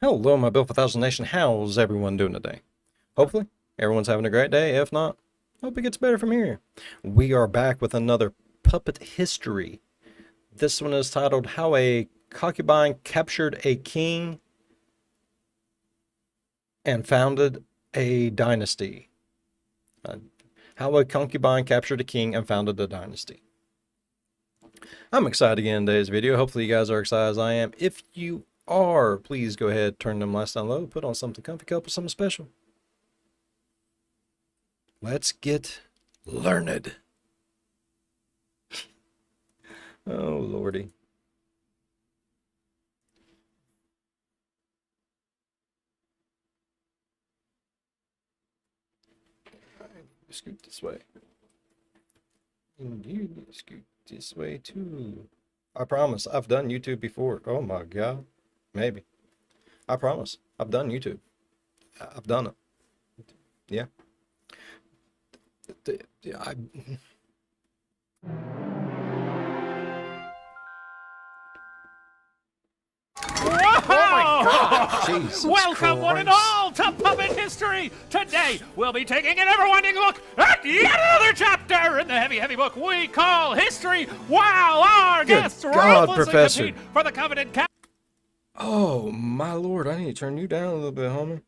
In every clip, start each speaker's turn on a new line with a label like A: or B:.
A: Hello, my Built for 1000 Nation. How's everyone doing today? Hopefully, everyone's having a great day. If not, hope it gets better from here. We are back with another puppet history. This one is titled How a Concubine Captured a King and Founded a Dynasty. How a Concubine Captured a King and Founded a Dynasty. I'm excited to get in today's video. Hopefully you guys are excited as I am. If you are, please go ahead, turn them lights down low, put on something comfy, couple something special. Let's get learned. Oh, lordy. Scoot this way. And you scoot this way too. I promise, I've done YouTube before. Oh my God. Maybe. I promise. I've done YouTube. I've done it. Yeah. Jesus
B: Welcome
A: Christ.
B: one and all to Puppet History! Today, we'll be taking an ever-winding look at yet another chapter in the heavy book we call History, while our guests
A: God,
B: ruthlessly
A: Professor.
B: compete for the coveted
A: Oh, my Lord. I need to turn you down a little bit, homie.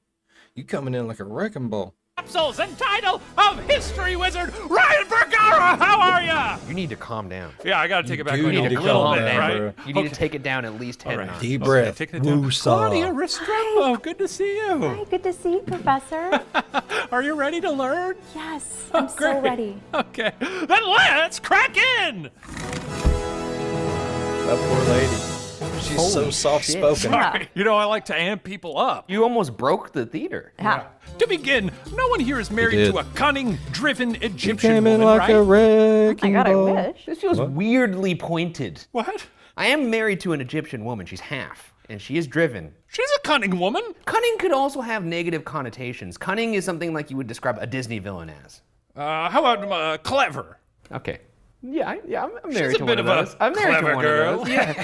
A: You coming in like a wrecking ball.
B: capsules and title of History Wizard, Ryan Bergara! How are ya?
C: You need to calm down.
B: Yeah, I gotta take it back
A: do
B: like
A: need
B: a
A: to
B: little
A: calm
B: bit,
A: down,
B: right?
A: bro.
C: You need to take it down at least 10
B: All right.
C: notches.
A: Deep breath.
B: Taking it down.
A: Woo-saw.
B: Claudia Restrepo, good to see you.
D: Hi, good to see you, Professor.
B: Are you ready to learn?
D: Yes, I'm so
B: Great.
D: ready.
B: Okay, then let's crack in!
A: That poor lady. She's so
C: Holy
A: soft-spoken.
C: shit.
D: Yeah.
B: You know, I like to amp people up.
C: You almost broke the theater.
D: Yeah.
B: To begin, no one here is married
A: did.
B: to a cunning, driven
A: She
B: Egyptian
A: came in
B: woman,
A: like
B: right?
A: a wrecking
D: My God, I
A: ball.
D: wish.
C: This feels weirdly pointed.
B: What?
C: I am married to an Egyptian woman. She's half, and she is driven.
B: She's a cunning woman.
C: Cunning could also have negative connotations. Cunning is something like you would describe a Disney villain as.
B: How about clever?
C: Okay. Yeah, I'm married
B: a
C: to
B: bit
C: one of
B: of a
C: those. I'm married
B: clever
C: to one
B: girl.
C: of those. Yeah.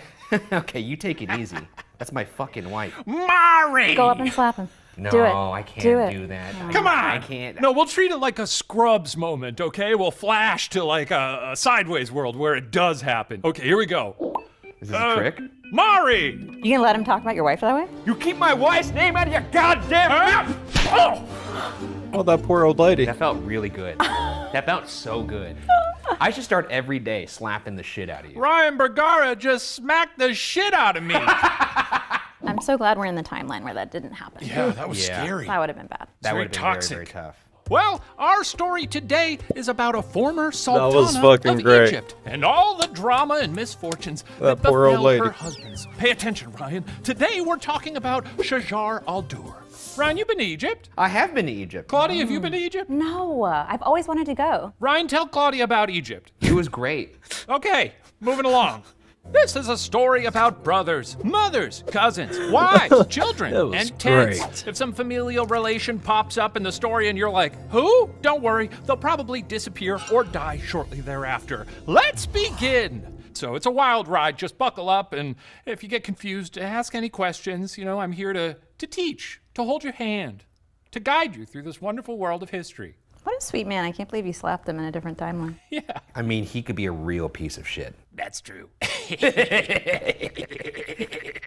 C: Okay, you take it easy. That's my fucking wife.
B: Mari!
D: Go up and slap him.
C: No,
D: Do it.
C: I can't
D: Do it.
C: do that.
B: Come on!
C: I can't.
B: No, we'll treat it like a Scrubs moment, okay? We'll flash to like a sideways world where it does happen. Okay, here we go.
C: Is this a trick?
B: Mari!
D: You gonna let him talk about your wife that way?
C: You keep my wife's name out of your goddamn mouth!
B: Oh!
A: Oh, that poor old lady.
C: That felt really good. That felt so good. I should start every day slapping the shit out of you.
B: Ryan Bergara just smacked the shit out of me.
D: I'm so glad we're in the timeline where that didn't happen.
B: Yeah, that was
C: Yeah.
B: scary.
D: That would have been bad.
C: That
B: very
C: would have been
B: toxic.
C: very, very tough.
B: Well, our story today is about a former sultana
A: was fucking
B: of
A: great.
B: Egypt and all the drama and misfortunes
A: That
B: that
A: poor old
B: befell
A: lady.
B: her husbands. Pay attention, Ryan. Today we're talking about Shajar al-Dur. Ryan, you been to Egypt?
C: I have been to Egypt.
B: Claudia, have you been to Egypt?
D: No, I've always wanted to go.
B: Ryan, tell Claudia about Egypt.
C: It was great.
B: Okay, moving along. This is a story about brothers, mothers, cousins, wives, children,
A: That was
B: and tents.
A: great.
B: If some familial relation pops up in the story and you're like, who? Don't worry, they'll probably disappear or die shortly thereafter. Let's begin. So it's a wild ride, just buckle up, and if you get confused, ask any questions. You know, I'm here to teach, to hold your hand, to guide you through this wonderful world of history.
D: What a sweet man. I can't believe you slapped him in a different timeline.
B: Yeah.
C: I mean, he could be a real piece of shit.
B: That's true.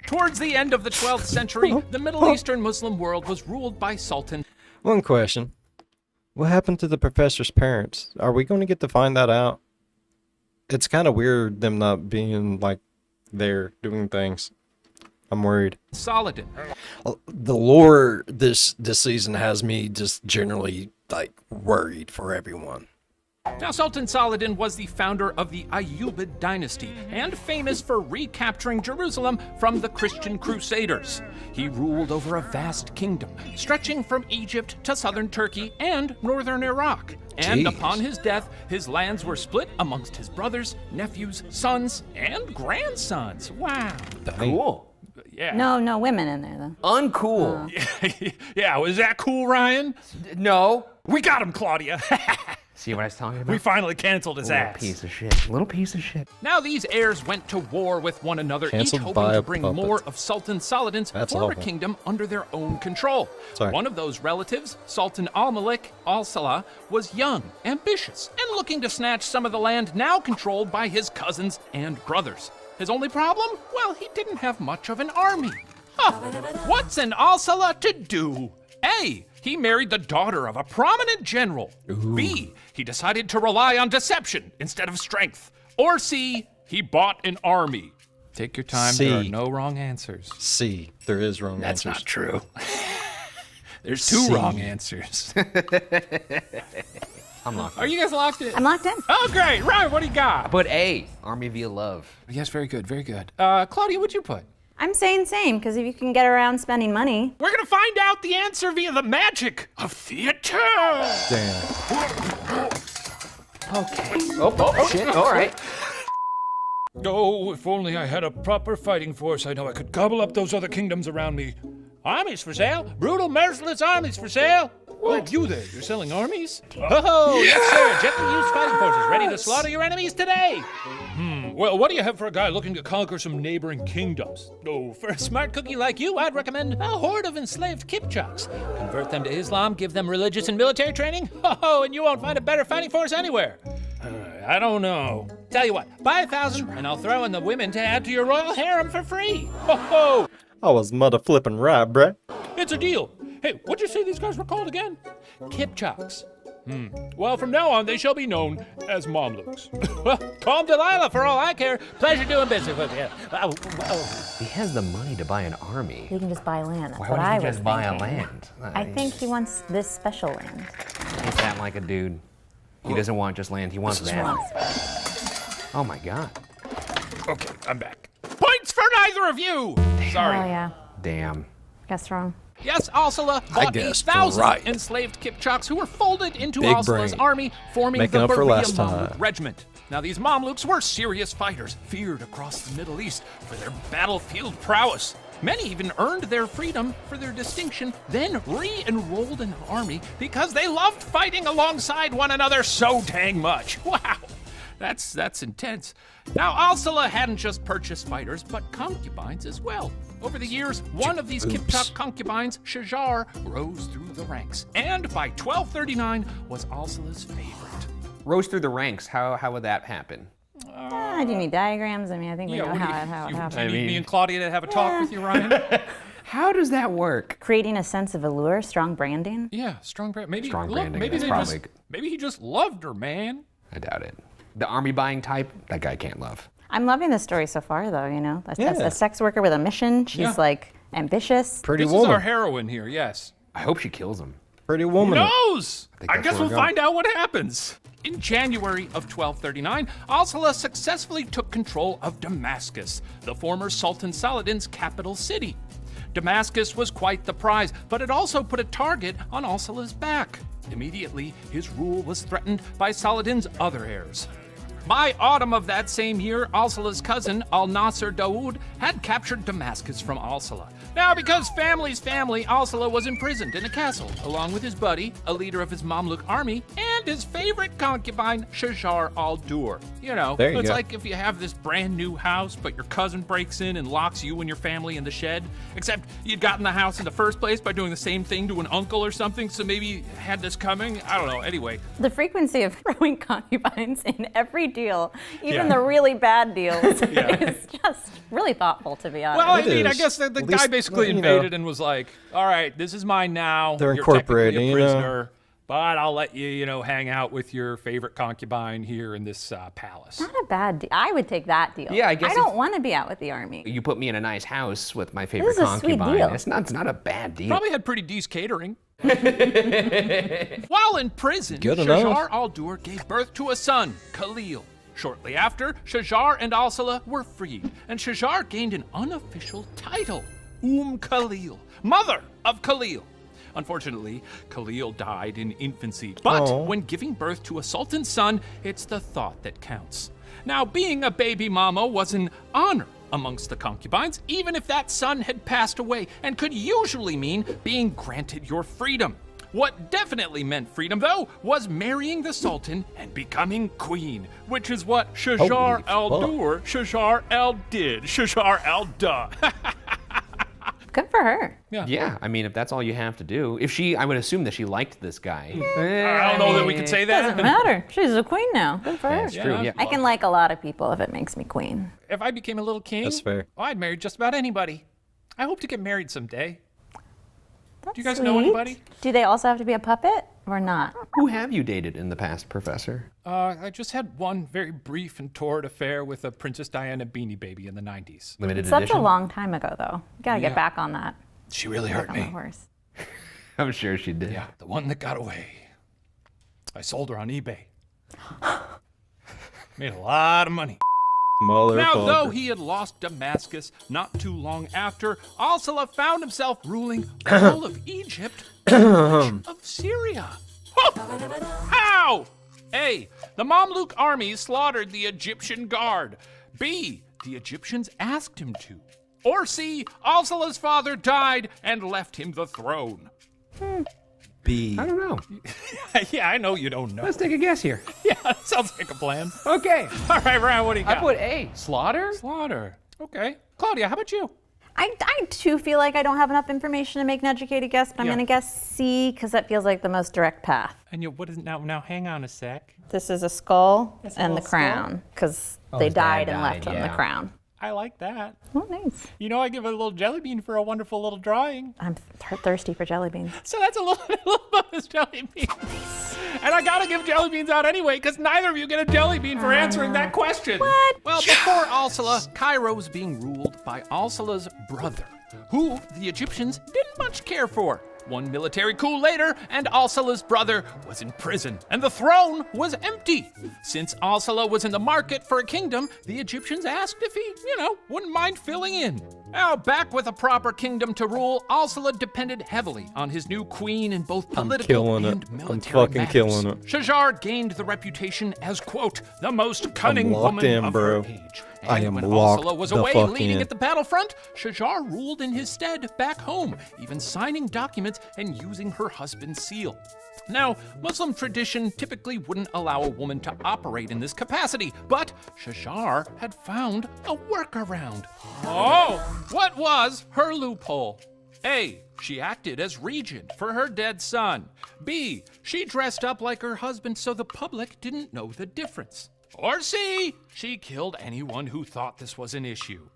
B: Towards the end of the 12th century, the Middle Eastern Muslim world was ruled by Sultan.
A: One question. What happened to the professor's parents? Are we going to get to find that out? It's kind of weird them not being like there doing things. I'm worried.
B: Saladin.
A: The lore this season has me just generally like worried for everyone.
B: Now, Sultan Saladin was the founder of the Ayyubid dynasty and famous for recapturing Jerusalem from the Christian Crusaders. He ruled over a vast kingdom, stretching from Egypt to southern Turkey and northern Iraq. And
A: Jeez.
B: upon his death, his lands were split amongst his brothers, nephews, sons, and grandsons. Wow.
C: Cool.
B: Yeah.
D: No women in there, though.
C: Uncool.
B: Yeah, was that cool, Ryan?
C: No.
B: We got him, Claudia.
C: See what I was talking about?
B: We finally canceled his
C: Little
B: ass.
C: piece of shit. Little piece of shit.
B: Now these heirs went to war with one another,
A: Canceled
B: each hoping
A: by
B: to
A: a
B: bring
A: puppet.
B: more of Sultan Saladin's
A: That's
B: former
A: awful.
B: kingdom under their own control.
A: Sorry.
B: One of those relatives, Sultan al-Malik al-Salah, was young, ambitious, and looking to snatch some of the land now controlled by his cousins and brothers. His only problem? Well, he didn't have much of an army. Huh. What's an al-Salah to do? A. He married the daughter of a prominent general. B. He decided to rely on deception instead of strength. Or C. He bought an army. Take your time.
A: C.
B: There are no wrong answers.
A: C. There is wrong
B: That's
A: answers.
B: not true. There's two
A: C.
B: wrong answers.
C: I'm locked
B: Are you guys locked in?
D: I'm locked in.
B: Oh, great. Ryan, what do you got?
C: But A, Army via love.
B: Yes, very good, very good. Claudia, what'd you put?
D: I'm saying same, because if you can get around spending money.
B: We're gonna find out the answer via the magic of theater.
A: Damn.
C: Okay. Oh, shit. All right.
B: Oh, if only I had a proper fighting force, I know I could gobble up those other kingdoms around me. Armies for sale? Brutal, merciless armies for sale? Oh, you there, you're selling armies? Oh, yes, sir. Gently used fighting forces ready to slaughter your enemies today. Well, what do you have for a guy looking to conquer some neighboring kingdoms? Oh, for a smart cookie like you, I'd recommend a horde of enslaved Kipchaks. Convert them to Islam, give them religious and military training. Oh, and you won't find a better fighting force anywhere. I don't know. Tell you what, buy 1,000 and I'll throw in the women to add to your royal harem for free. Ho ho!
A: I was mother flipping right, bruh.
B: It's a deal. Hey, what'd you say these guys were called again? Kipchaks. Well, from now on, they shall be known as Mamluks. Well, call 'em Delilah for all I care. Pleasure doing business with you.
C: He has the money to buy an army.
D: He can just buy land. That's
C: Why
D: what
C: would
D: I
C: he
D: was
C: just buy a
D: thinking.
C: land?
D: I think he wants this special land.
C: He's that like a dude. He doesn't want just land. He wants that. Oh my god.
B: Okay, I'm back. Points for neither of you! Sorry.
D: Oh yeah,
C: Damn.
D: guess wrong.
B: Yes, Alsala bought
A: guessed
B: 1,000
A: right.
B: enslaved Kipchaks who were folded into
A: Big
B: Alsala's
A: brain.
B: army, forming
A: Making
B: the
A: up for
B: Berea
A: last
B: Mamluk
A: time.
B: Regiment. Now, these Mamluks were serious fighters, feared across the Middle East for their battlefield prowess. Many even earned their freedom for their distinction, then re-enrolled in the army because they loved fighting alongside one another so dang much. Wow! That's intense. Now, Alsala hadn't just purchased fighters, but concubines as well. Over the years, one of these Kipchak concubines, Shajar, rose through the ranks, and by 1239 was Alsala's favorite.
C: Rose through the ranks. How would that happen?
D: Do you need diagrams? I mean, I think we know
B: what do
D: how it
B: you
D: happens.
B: need me and Claudia to have a talk with you, Ryan?
C: How does that work?
D: Creating a sense of allure, strong branding.
B: Yeah, strong brand. Maybe
C: Strong
B: look,
C: branding,
B: maybe
C: that's
B: they
C: probably-
B: just maybe he just loved her, man.
C: I doubt it. The army buying type, that guy can't love.
D: I'm loving the story so far, though. You know,
A: Yeah.
D: a sex worker with a mission. She's
B: Yeah.
D: like ambitious.
A: Pretty
B: This
A: woman.
B: is our heroine here, yes.
C: I hope she kills him.
A: Pretty
B: Who
A: woman.
B: knows?
C: think
B: I
C: that's
B: guess
C: where
B: we'll
C: we're
B: find out what happens. In January of 1239, Alsala successfully took control of Damascus, the former Sultan Saladin's capital city. Damascus was quite the prize, but it also put a target on Alsala's back. Immediately, his rule was threatened by Saladin's other heirs. By autumn of that same year, Alsala's cousin, Al-Nasir Dawood, had captured Damascus from Alsala. Now, because family's family, Alsala was imprisoned in a castle, along with his buddy, a leader of his Mamluk army, and his favorite concubine, Shajar al-Dur. You know,
A: There you
B: it's
A: go.
B: like if you have this brand new house, but your cousin breaks in and locks you and your family in the shed, except you'd gotten the house in the first place by doing the same thing to an uncle or something, so maybe you had this coming. I don't know. Anyway,
D: The frequency of throwing concubines in every deal, even
B: Yeah.
D: the really bad deals, is just really thoughtful, to be honest.
B: well, I
A: It
B: mean, I
A: is.
B: guess the
A: At
B: guy
A: least,
B: basically
A: you know.
B: invaded and was like, all right, this is mine now.
A: They're
B: You're technically
A: incorporating,
B: a
A: you know.
B: prisoner, but I'll let you, hang out with your favorite concubine here in this palace.
D: Not a bad deal. I would take that deal.
C: Yeah, I guess
D: I don't want to be out with the army.
C: You put me in a nice house with my favorite
D: is a sweet
C: concubine.
D: deal.
C: It's not a bad deal.
B: Probably had pretty decent catering. While in prison,
A: Good enough.
B: Shajar al-Dur gave birth to a son, Khalil. Shortly after, Shajar and Alsala were freed, and Shajar gained an unofficial title, Khalil, mother of Khalil. Unfortunately, Khalil died in infancy, but
A: Aw.
B: when giving birth to a sultan's son, it's the thought that counts. Now, being a baby mama was an honor amongst the concubines, even if that son had passed away, and could usually mean being granted your freedom. What definitely meant freedom, though, was marrying the Sultan and becoming queen, which is what Shajar al-Dur, Shajar al-Did, Shajar al-Duh.
D: Good for her.
C: Yeah, I mean, if that's all you have to do. I would assume that she liked this guy.
B: I don't know that we could say that.
D: Doesn't matter. She's a queen now. Good for her.
C: That's true, yeah.
D: I can like a lot of people if it makes me queen.
B: If I became a little king,
A: That's fair.
B: I'd marry just about anybody. I hope to get married someday.
D: That's
B: Do you guys know
D: sweet.
B: anybody?
D: Do they also have to be a puppet or not?
C: Who have you dated in the past, Professor?
B: I just had one very brief and torrid affair with a Princess Diana Beanie Baby in the 90s.
C: Limited
D: Such
C: edition?
D: a long time ago, though. You gotta get back on that.
B: She really hurt
D: On the
B: me.
D: horse.
C: I'm sure she did.
B: Yeah, the one that got away. I sold her on eBay. Made a lot of money. Now, though he had lost Damascus not too long after, Al-Salah found himself ruling all of Egypt and much of Syria. How? A. The Mamluk army slaughtered the Egyptian guard. B. The Egyptians asked him to. Or C. Al-Salah's father died and left him the throne.
A: B.
C: I don't know.
B: Yeah, I know you don't know.
C: Let's take a guess here.
B: Yeah, that sounds like a plan.
C: Okay.
B: All right, Ryan, what do you
C: I
B: got?
C: put A. Slaughter?
B: Slaughter. Okay. Claudia, how about you?
D: I too feel like I don't have enough information to make an educated guess, but I'm
B: Yeah.
D: gonna guess C because that feels like the most direct path.
B: And what is now hang on a sec.
D: This is a skull
B: It's a
D: and the
B: little skull?
D: crown because they
C: his dad
D: died and left
C: died,
D: him the
C: yeah.
D: crown.
B: I like that.
D: Oh, nice.
B: You know, I give a little jelly bean for a wonderful little drawing.
D: I'm thirsty for jelly beans.
B: So that's a little bonus jelly bean. And I gotta give jelly beans out anyway, because neither of you get a jelly bean for answering that question.
D: What?
B: Well, before Al-Salah, Cairo was being ruled by Al-Salah's brother, who the Egyptians didn't much care for. One military coup later, and Al-Salah's brother was in prison, and the throne was empty. Since Al-Salah was in the market for a kingdom, the Egyptians asked if he, wouldn't mind filling in. Now, back with a proper kingdom to rule, Al-Salah depended heavily on his new queen in both political
A: killing it.
B: and
A: I'm
B: military
A: fucking
B: matters.
A: killing it.
B: Shajar gained the reputation as, quote, the most cunning
A: locked
B: woman
A: in,
B: of
A: bro.
B: her age.
A: I
B: And
A: am
B: when
A: locked
B: Al-Salah was
A: the
B: away
A: fuck
B: leading
A: in.
B: at the battlefront, Shajar ruled in his stead back home, even signing documents and using her husband's seal. Now, Muslim tradition typically wouldn't allow a woman to operate in this capacity, but Shajar had found a workaround. Oh, what was her loophole? A. She acted as regent for her dead son. B. She dressed up like her husband so the public didn't know the difference. Or C. She killed anyone who thought this was an issue.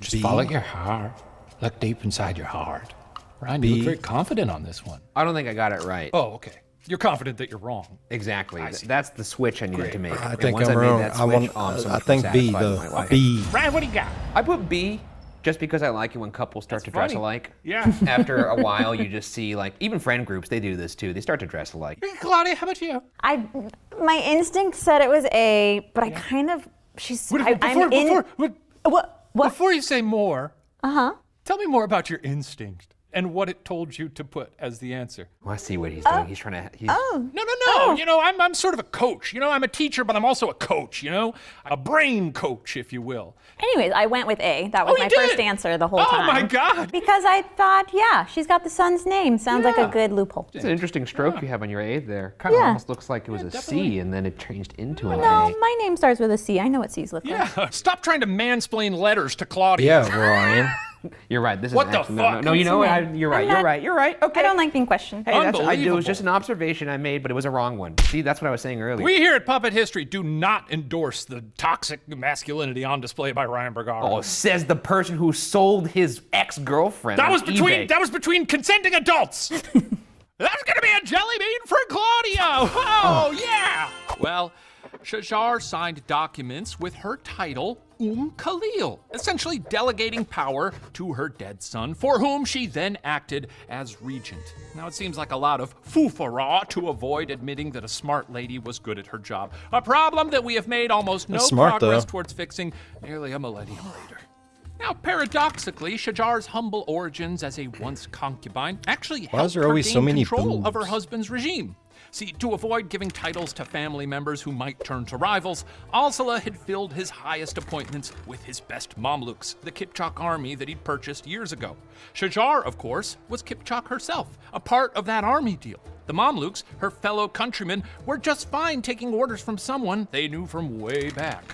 B: Just follow your heart. Look deep inside your heart. Ryan, you look very confident on this one.
C: I don't think I got it right.
B: Oh, okay. You're confident that you're wrong.
C: Exactly.
B: see.
C: That's the switch I needed to make.
A: I
C: And
A: think
C: once
A: I'm
C: I made
A: wrong.
C: that
A: I
C: switch,
A: want.
C: I'm so
A: I
C: much
A: think
C: more
A: B
C: satisfied with my
A: though.
C: life.
A: B.
B: Ryan, what do you got?
C: I put B just because I like it when couples start to dress
B: funny.
C: alike.
B: Yeah.
C: After a while, you just see, like, even friend groups, they do this too. They start to dress alike.
B: Claudia, how about you?
D: My instinct said it was A, but I kind of
B: Before you say more, tell me more about your instinct and what it told you to put as the answer.
C: Well, I see what he's doing. He's trying to. He's,
B: No. You know, I'm sort of a coach. You know, I'm a teacher, but I'm also a coach, a brain coach, if you will.
D: Anyways, I went with A. That was
B: you
D: my
B: did?
D: first answer the whole
B: Oh,
D: time.
B: my God.
D: Because I thought, yeah, she's got the son's name. Sounds like a good loophole.
C: It's an interesting stroke you have on your A there. Kind of
D: Yeah.
C: almost looks like it was a C and then it changed into an
D: No,
C: A.
D: my name starts with a C. I know what C's look like.
B: Yeah. Stop trying to mansplain letters to Claudia.
A: Yeah, Ryan.
C: You're right. This is
B: What the
C: actually,
B: fuck?
C: No, you know what? You're right.
D: I'm
C: You're
D: not-
C: right. You're right. Okay.
D: I don't like being questioned.
C: Hey, that's what I do. It
B: Unbelievable.
C: was just an observation I made, but it was a wrong one. See, that's what I was saying earlier.
B: We here at Puppet History do not endorse the toxic masculinity on display by Ryan Bergara.
C: Oh, says the person who sold his ex-girlfriend.
B: That
C: on
B: was between
C: eBay.
B: consenting adults. That's gonna be a jelly bean for Claudia. Oh yeah. Well, Shajar signed documents with her title Khalil, essentially delegating power to her dead son, for whom she then acted as regent. Now it seems like a lot of foofara to avoid admitting that a smart lady was good at her job. A problem that we have made almost no
A: That's smart,
B: progress
A: though.
B: towards fixing nearly a millennium later. Now, paradoxically, Shajar's humble origins as a once concubine actually
A: Why is
B: helped
A: there
B: her
A: always
B: gain
A: so many
B: control of her
A: boobs?
B: husband's regime. See, to avoid giving titles to family members who might turn to rivals, Al-Salah had filled his highest appointments with his best Mamluks, the Kipchak army that he'd purchased years ago. Shajar, of course, was Kipchak herself, a part of that army deal. The Mamluks, her fellow countrymen, were just fine taking orders from someone they knew from way back.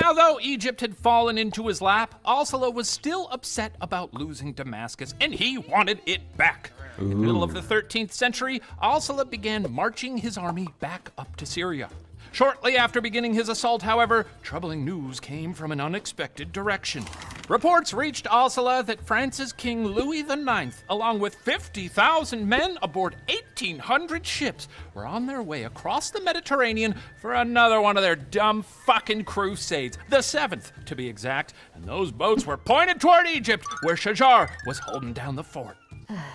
B: Now, though Egypt had fallen into his lap, Al-Salah was still upset about losing Damascus, and he wanted it back. In the middle of the 13th century, Al-Salah began marching his army back up to Syria. Shortly after beginning his assault, however, troubling news came from an unexpected direction. Reports reached Al-Salah that France's King Louis IX, along with 50,000 men aboard 1,800 ships, were on their way across the Mediterranean for another one of their dumb fucking crusades, the 7th to be exact, and those boats were pointed toward Egypt, where Shajar was holding down the fort.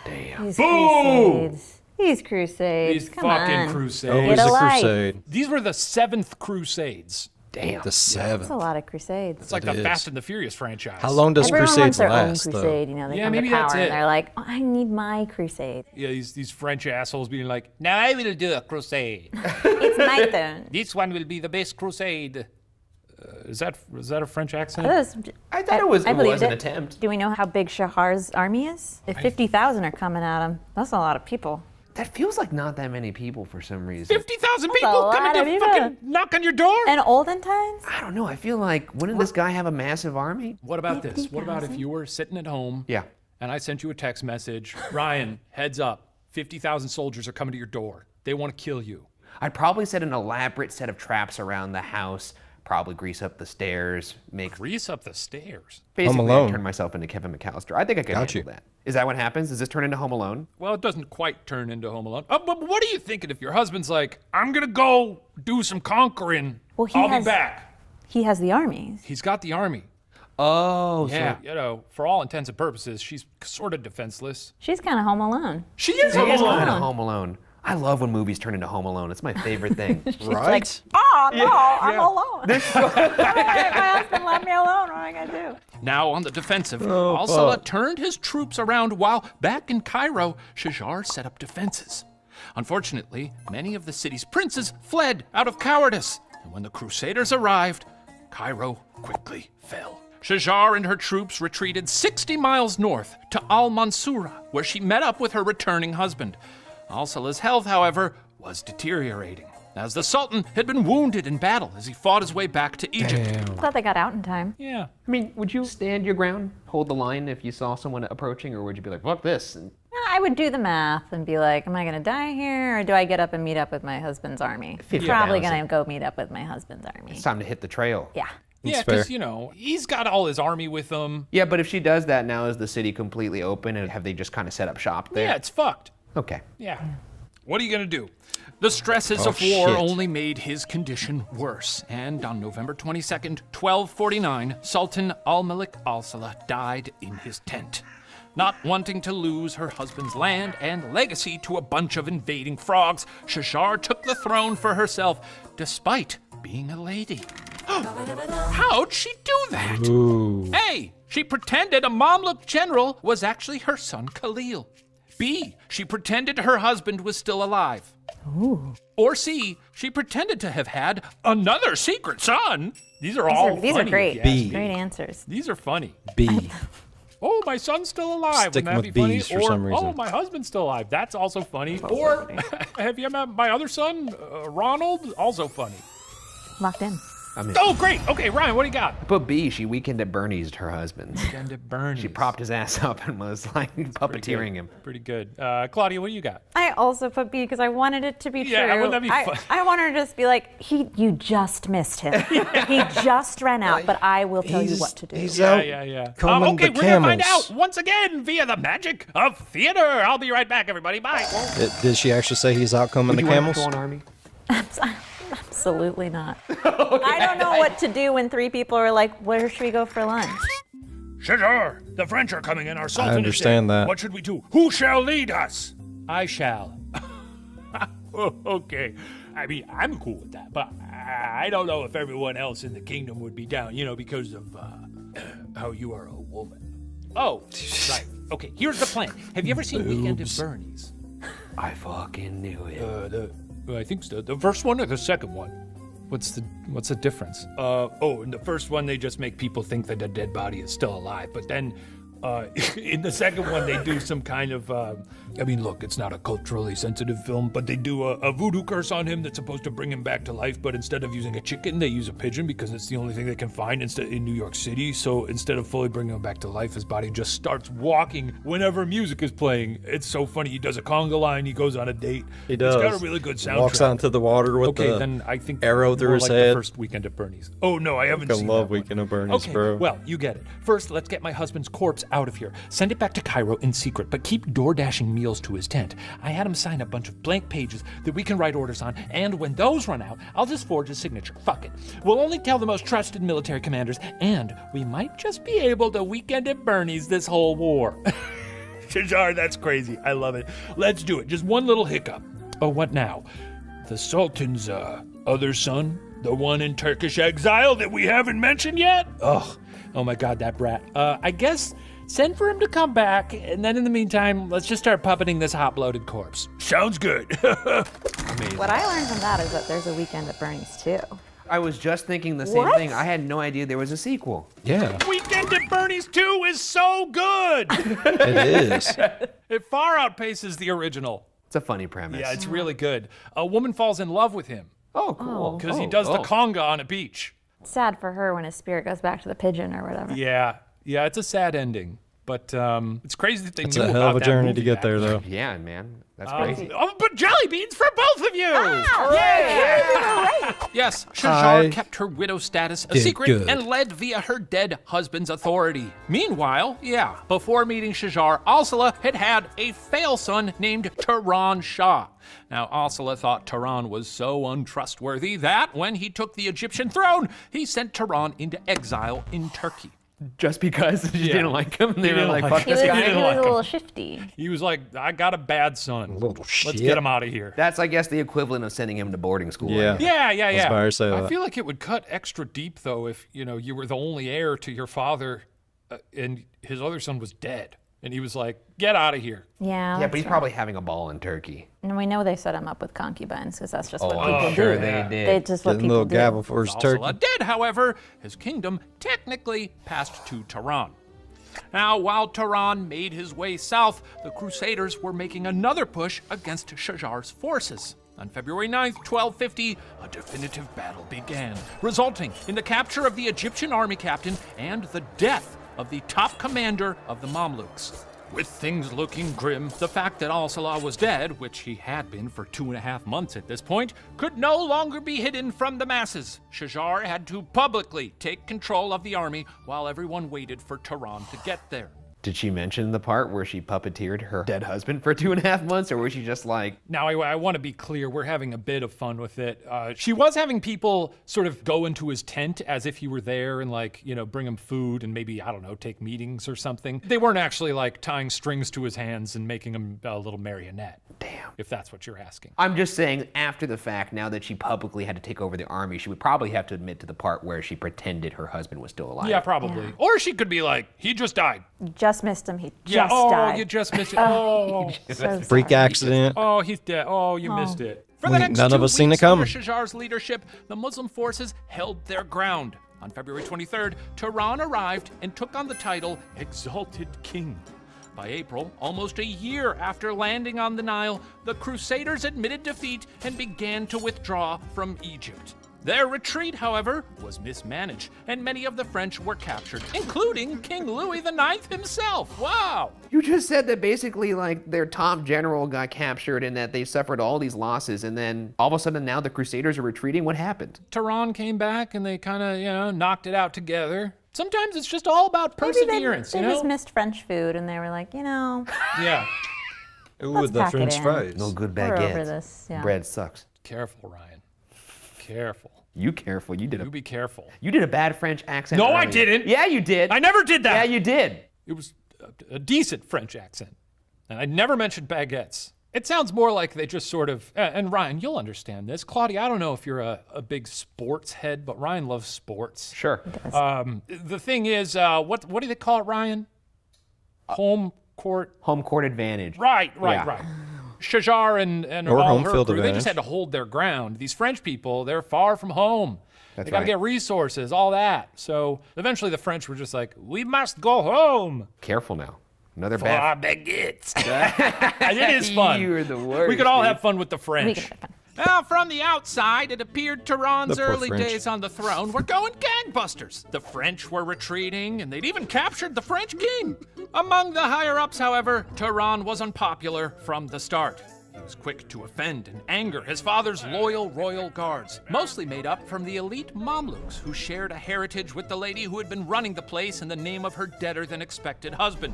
E: These
B: Boom!
E: crusades. These crusades.
B: These
E: Come
B: fucking
E: on.
B: crusades.
A: Always
E: Get
A: a
E: a life.
A: crusade.
B: These were the 7th crusades.
C: Damn.
A: The 7th.
E: That's a lot of crusades.
B: It's like
A: It
B: the
A: is.
B: Fast and the Furious franchise.
A: How long does
E: Everyone wants
A: crusades
E: their
A: last,
E: own
A: though?
E: crusade. You know, they
B: Yeah,
E: come
B: maybe
E: to power
B: that's it.
E: and they're like, oh, I need my crusade.
B: Yeah, these French assholes being like, now I will do a crusade.
E: It's my turn.
B: This one will be the best crusade. Is that a French accent?
C: I thought it was
E: believed
C: an attempt.
E: Do we know how big Shahar's army is? If 50,000 are coming at him, that's a lot of people.
C: That feels like not that many people for some reason.
B: 50,000
E: a
B: people
E: lot
B: coming
E: of
B: to
E: people.
B: fucking knock on your door?
E: And olden times?
C: I don't know. I feel like, wouldn't this guy have a massive army?
B: What about this? What about if you were sitting at home
C: Yeah.
B: and I sent you a text message, Ryan, heads up, 50,000 soldiers are coming to your door. They want to kill you.
C: I'd probably set an elaborate set of traps around the house, probably grease up the stairs, make...
B: Grease up the stairs.
C: Basically,
A: Alone.
C: I'd turn myself into Kevin McAllister. I think I could
A: Got
C: handle
A: you.
C: that. Is that what happens? Does this turn into Home Alone?
B: Well, it doesn't quite turn into Home Alone. But what are you thinking if your husband's like, I'm going to go do some conquering.
E: Well, he
B: I'll
E: has-
B: be back.
E: He has the armies.
B: He's got the army.
C: Oh,
B: Yeah, you know, for all intents and purposes, she's sort of defenseless.
E: She's kind of home alone.
B: She is
C: so
B: Home
C: it is
B: Alone.
C: kind of Home Alone. I love when movies turn into Home Alone. It's my favorite thing.
A: Right?
E: Oh, no, I'm alone. My husband left me alone. What am I going to do?
B: Now on the defensive, Al-Salah turned his troops around while back in Cairo, Shajar set up defenses. Unfortunately, many of the city's princes fled out of cowardice, and when the Crusaders arrived, Cairo quickly fell. Shajar and her troops retreated 60 miles north to Al-Mansura, where she met up with her returning husband. Al-Salah's health, however, was deteriorating, as the Sultan had been wounded in battle as he fought his way back to Egypt.
E: Thought they got out in time.
B: Yeah.
C: I mean, would you stand your ground, hold the line if you saw someone approaching, or would you be like, fuck this? And
E: I would do the math and be like, am I going to die here or do I get up and meet up with my husband's army?
C: 50,000.
E: Probably going to go meet up with my husband's army.
C: it's time to hit the trail.
E: Yeah.
B: Yeah,
A: fair.
B: because, you know, he's got all his army with him.
C: Yeah, but if she does that now, is the city completely open, and have they just kind of set up shop there?
B: Yeah, it's fucked.
C: Okay.
B: Yeah. What are you going to do? The stresses
A: Oh,
B: of war
A: shit.
B: only made his condition worse. And on November 22nd, 1249, Sultan Al-Malik Al-Salah died in his tent. Not wanting to lose her husband's land and legacy to a bunch of invading frogs, Shajar took the throne for herself, despite being a lady. How'd she do that?
A: Ooh.
B: A, she pretended a Mamluk general was actually her son Khalil. B, she pretended her husband was still alive.
E: Ooh.
B: Or C, she pretended to have had another secret son. These are all
E: These are
B: funny,
E: great.
B: if you ask
A: B.
B: me.
E: Great answers.
B: These are funny.
A: B.
B: Oh, my son's still alive.
A: Sticking
B: Wouldn't that
A: with
B: be funny?
A: Bs for
B: Or,
A: some reason.
B: oh, my husband's still alive. That's also funny. Or, have you met my other son, Ronald? Also funny.
E: Locked in.
C: I mean,
B: Oh, great. Okay, Ryan, what do you got?
C: but B, she weekend at Bernie's her husband.
B: And it burns.
C: She propped his ass up and was like puppeteering him.
B: Pretty good. Claudia, what do you got?
E: I also put B because I wanted it to be
B: Yeah,
E: true.
B: wouldn't that be fun?
E: I want her to just be like, you just missed him. He just ran out, but I will tell you what to do.
A: He's
B: Yeah,
A: out
B: yeah.
A: combing
B: Okay,
A: the
B: we're gonna find
A: camels.
B: out once again via the magic of theater. I'll be right back, everybody. Bye.
A: Did she actually say he's out combing the
C: You want
A: camels?
C: to go on army?
E: Absolutely not. I don't know what to do when three people are like, where should we go for lunch?
B: Shajar, the French are coming in. Our Sultan
A: understand
B: is dead.
A: that.
B: What should we do? Who shall lead us? I shall. Okay. I mean, I'm cool with that, but I don't know if everyone else in the kingdom would be down, you know, because of how you are a woman. Oh, right. Okay, here's the plan. Have you ever seen Weekend at Bernie's?
C: I fucking knew it.
B: I think so. The first one or the second one? What's the difference? In the first one, they just make people think that a dead body is still alive. But then, in the second one, they do some kind of, look, it's not a culturally sensitive film, but they do a voodoo curse on him that's supposed to bring him back to life. But instead of using a chicken, they use a pigeon because it's the only thing they can find in New York City. So instead of fully bringing him back to life, his body just starts walking whenever music is playing. It's so funny. He does a conga line. He goes on a date.
A: He does.
B: It's got a really good soundtrack.
A: Walks onto the water with
B: then I think
A: arrow through
B: more
A: his
B: like
A: head.
B: The first Weekend at Bernie's. Oh no, I haven't
A: I
B: seen
A: love
B: that one.
A: Weekend at Bernie's,
B: Okay,
A: bro.
B: well, you get it. First, let's get my husband's corpse out of here. Send it back to Cairo in secret, but keep door-dashing meals to his tent. I had him sign a bunch of blank pages that we can write orders on, and when those run out, I'll just forge his signature. Fuck it. We'll only tell the most trusted military commanders, and we might just be able to Weekend at Bernie's this whole war. Shajar, that's crazy. I love it. Let's do it. Just one little hiccup. Oh, what now? The Sultan's other son? The one in Turkish exile that we haven't mentioned yet? Oh my God, that brat. I guess send for him to come back, and then in the meantime, let's just start puppeting this hot-blooded corpse. Sounds good. Amazing.
E: What I learned from that is that there's a Weekend at Bernie's too.
C: I was just thinking the same
E: What?
C: thing. I had no idea there was a sequel.
A: Yeah,
B: Weekend at Bernie's 2 is so good!
A: it is.
B: It far outpaces the original.
C: It's a funny premise.
B: Yeah, it's really good. A woman falls in love with him
C: Oh, cool.
B: because he does the conga on a beach.
E: Sad for her when his spirit goes back to the pigeon or whatever.
B: Yeah, it's a sad ending, but it's crazy that they
A: It's
B: knew
A: a hell
B: about
A: of a
B: that
A: journey
B: movie
A: to get
B: back
A: there,
B: then.
A: though.
C: Yeah, man. That's crazy.
B: But jelly beans for both of you! Yes, Shajar
A: I
B: kept her widow status a
A: did
B: secret
A: good.
B: and led via her dead husband's authority. Meanwhile, before meeting Shajar, Alsala had a fail son named Turan Shah. Now, Alsala thought Turan was so untrustworthy that when he took the Egyptian throne, he sent Turan into exile in Turkey.
C: Just because she didn't like him? They were
B: didn't
C: like,
B: like
C: fuck
B: him.
C: this
E: He
C: guy?
E: was
B: didn't
E: a
B: like him.
E: little shifty.
B: He was like, I got a bad son.
A: Little
B: Let's
A: shit.
B: get him out of here.
C: That's, I guess, the equivalent of sending him to boarding school.
A: Yeah.
C: I guess.
B: Yeah.
A: about to say
B: I
A: that.
B: feel like it would cut extra deep though if you were the only heir to your father, and his other son was dead, and he was like, "Get out of here."
E: Yeah.
C: Yeah, but he's
E: that's right.
C: probably having a ball in Turkey.
E: And we know they set him up with concubines because that's just what
C: Oh,
E: people
C: I'm
E: do.
C: sure they did.
E: They just what
A: Getting a
E: people
A: little
E: do.
A: gavel for his turkey.
B: Alsala dead, however, his kingdom technically passed to Turan. Now, while Turan made his way south, the Crusaders were making another push against Shajar's forces. On February 9th, 1250, a definitive battle began, resulting in the capture of the Egyptian army captain and the death of the top commander of the Mamluks. With things looking grim, the fact that Alsala was dead, which he had been for 2.5 months at this point, could no longer be hidden from the masses. Shajar had to publicly take control of the army while everyone waited for Turan to get there.
C: Did she mention the part where she puppeteered her dead husband for 2.5 months, or was she just like,
B: Now, I want to be clear, we're having a bit of fun with it. She was having people sort of go into his tent as if he were there and bring him food and maybe, I don't know, take meetings or something. They weren't actually tying strings to his hands and making him a little marionette.
C: damn?
B: If that's what you're asking.
C: I'm just saying, after the fact, now that she publicly had to take over the army, she would probably have to admit to the part where she pretended her husband was still alive.
B: Yeah, probably.
E: Yeah.
B: Or she could be like, he just died.
E: Just missed him. He
B: Yeah,
E: just
B: oh,
E: died.
B: you just missed it. Oh,
E: So
A: Freak
E: sorry.
A: accident.
B: oh, he's dead. Oh, you missed it. For the
A: We-
B: next
A: none
B: 2
A: of us seen it
B: weeks under
A: coming.
B: Shajar's leadership, the Muslim forces held their ground. On February 23rd, Turan arrived and took on the title Exalted King. By April, almost a year after landing on the Nile, the Crusaders admitted defeat and began to withdraw from Egypt. Their retreat, however, was mismanaged, and many of the French were captured, including King Louis IX himself. Wow!
C: You just said that basically, their top general got captured and that they suffered all these losses, and then all of a sudden now the Crusaders are retreating. What happened?
B: Turan came back and they kind of, knocked it out together. Sometimes it's just all about
E: Maybe
B: perseverance,
E: they just missed French food and they were like,
B: Yeah.
A: Ooh,
E: Let's
A: the
E: pack it
A: French
E: in.
A: fries.
C: No good
E: we're
C: baguette.
E: over this. Yeah.
C: Bread sucks.
B: Careful, Ryan. Careful.
C: You careful. You did
B: You be careful.
C: a bad French accent.
B: No, I
C: earlier.
B: didn't.
C: Yeah, you did.
B: I never did that.
C: Yeah, you did.
B: It was a decent French accent. And I never mentioned baguettes. It sounds more like they just sort of, and Ryan, you'll understand this. Claudia, I don't know if you're a big sports head, but Ryan loves sports.
C: Sure.
B: The thing is, what do they call it, Ryan? Home court
C: advantage.
B: Right.
C: Yeah.
B: Shajar and
A: Or
B: all
A: home
B: her
A: field
B: crew, they
A: advantage.
B: just had to hold their ground. These French people, they're far from home. They got to
C: right.
B: get resources, all that. So eventually the French were just like, we must go home.
C: Careful now. Another
B: For
C: bad.
B: our baguettes. It is fun.
C: You're the worst.
B: We could all
C: dude.
B: have fun with the
D: We
B: French.
D: can have fun.
B: Now, from the outside, it appeared Tehran's
A: The poor
B: early
A: French.
B: days on the throne were going gangbusters. The French were retreating, and they'd even captured the French king. Among the higher-ups, however, Tehran was unpopular from the start. He was quick to offend and anger his father's loyal royal guards, mostly made up from the elite Mamluks who shared a heritage with the lady who had been running the place in the name of her deader-than-expected husband.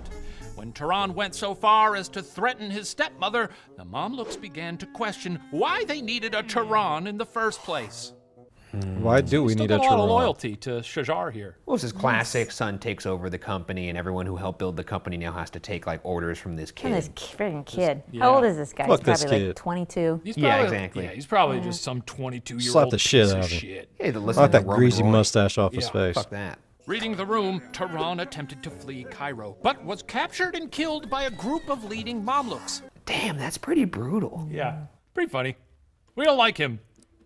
B: When Tehran went so far as to threaten his stepmother, the Mamluks began to question why they needed a Tehran in the first place.
A: Why do we
B: Still
A: need a
B: got a lot of
A: Tehran?
B: loyalty to Shajar here.
C: Well, this is classic. Son takes over the company, and everyone who helped build the company now has to take like orders from this
E: And this
C: kid.
E: freaking kid.
B: yeah.
E: How old is this guy?
A: Fuck
E: He's
A: this
E: probably
A: kid.
E: like 22.
B: He's
C: Yeah,
B: probably,
C: exactly.
B: Yeah, he's probably just some 22-year-old
A: Slap the shit
B: piece
A: out
B: of
A: of him.
B: shit.
C: Hey, to
A: I
C: listen
A: want
C: to
A: that
C: Roman
A: greasy
C: Roy.
A: mustache off his
B: Yeah,
A: face.
C: Fuck that.
B: Reading the room, Tehran attempted to flee Cairo, but was captured and killed by a group of leading Mamluks.
C: Damn, that's pretty brutal.
B: Yeah, pretty funny. We don't like him,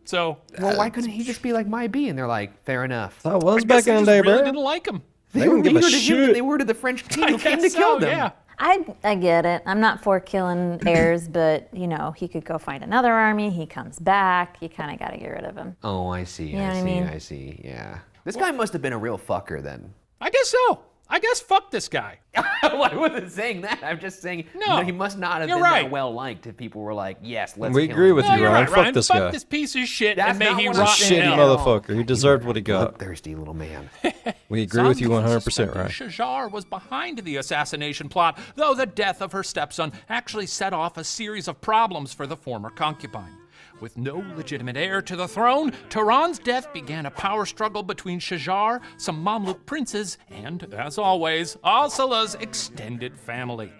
B: so
C: Well, why couldn't he just be like my B? And they're like, fair enough.
A: That was
B: I
A: back
B: guess they
A: in the
B: just
A: day,
B: really
A: bro.
B: didn't like him.
A: They
C: were
A: don't give a
C: meaner to him than
A: shit.
C: they were to the French king
B: I
C: who came to
B: guess
C: kill
B: so,
C: them.
B: yeah.
E: I get it. I'm not for killing heirs, but you know, he could go find another army. He comes back. You kind of got to get rid of him.
C: Oh, I see.
E: know what I mean?
C: I see. Yeah. This guy must have been a real fucker then.
B: I guess so. I guess fuck this guy.
C: I wasn't saying that. I'm just saying
B: No,
C: he must not have
B: you're
C: been
B: right.
C: that well liked if people were like, yes, let's
A: We
C: kill
A: agree
C: him.
A: with
B: No,
A: you,
B: you're
A: Ryan.
B: right,
A: Fuck
B: Ryan.
A: this
B: Fuck
A: guy.
B: this piece of shit
C: That's
B: and may
C: not
B: he
C: what
A: He's a
C: I'm
B: rot
C: saying.
B: in
A: shitty
B: hell.
A: motherfucker. He deserved what he got.
C: Bloodthirsty little man.
A: We agree with you
B: Some
A: 100%,
B: suspected
A: Ryan.
B: Shajar was behind the assassination plot, though the death of her stepson actually set off a series of problems for the former concubine. With no legitimate heir to the throne, Tehran's death began a power struggle between Shajar, some Mamluk princes, and, as always, Al-Salah's extended family.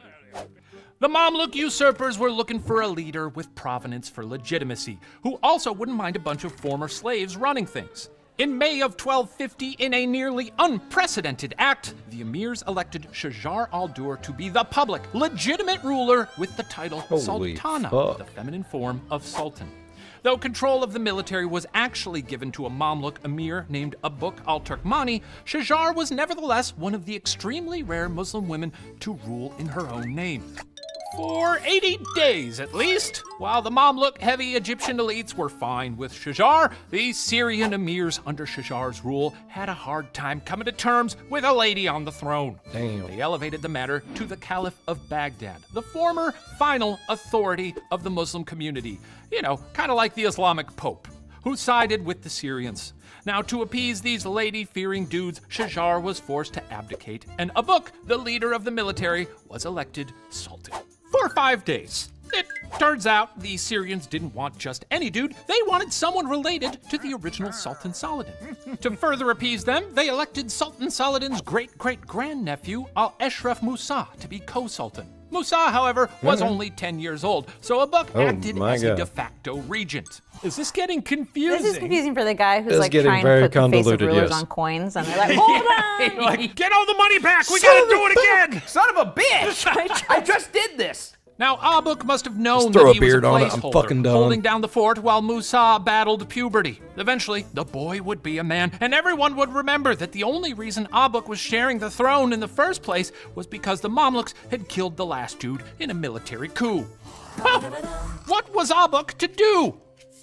B: The Mamluk usurpers were looking for a leader with provenance for legitimacy, who also wouldn't mind a bunch of former slaves running things. In May of 1250, in a nearly unprecedented act, the emirs elected Shajar al-Dur to be the public, legitimate ruler with the title
A: Holy
B: Sultana,
A: fuck.
B: the feminine form of sultan. Though control of the military was actually given to a Mamluk emir named Abuk al-Turkmani, Shajar was nevertheless one of the extremely rare Muslim women to rule in her own name. For 80 days at least, while the Mamluk heavy Egyptian elites were fine with Shajar, the Syrian emirs under Shajar's rule had a hard time coming to terms with a lady on the throne.
A: Damn.
B: They elevated the matter to the Caliph of Baghdad, the former final authority of the Muslim community. You know, kind of like the Islamic Pope, who sided with the Syrians. Now, to appease these lady-fearing dudes, Shajar was forced to abdicate, and Abuk, the leader of the military, was elected sultan. For 5 days. It turns out the Syrians didn't want just any dude, they wanted someone related to the original Sultan Saladin. To further appease them, they elected Sultan Saladin's great-great-grandnephew, Al-Ashraf Musa, to be co-sultan. Musa, however, was only 10 years old, so Abuk
A: Oh
B: acted
A: my
B: as a
A: God.
B: de facto regent. Is this getting confusing?
E: This is confusing for the guy who's
A: It's
E: like
A: getting
E: trying
A: very
E: to put the face of
A: convoluted,
E: rulers
A: yes.
E: on coins, and they're like, hold on.
B: Like, get all the money back! We gotta do it again!
C: Son of a bitch! I just did this!
B: Now, Abuk must have known
A: Just throw
B: that
A: a
B: he was
A: beard
B: a
A: on it, I'm
B: placeholder,
A: fucking done.
B: holding down the fort while Musa battled puberty. Eventually, the boy would be a man, and everyone would remember that the only reason Abuk was sharing the throne in the first place was because the Mamluks had killed the last dude in a military coup. Well, what was Abuk to do?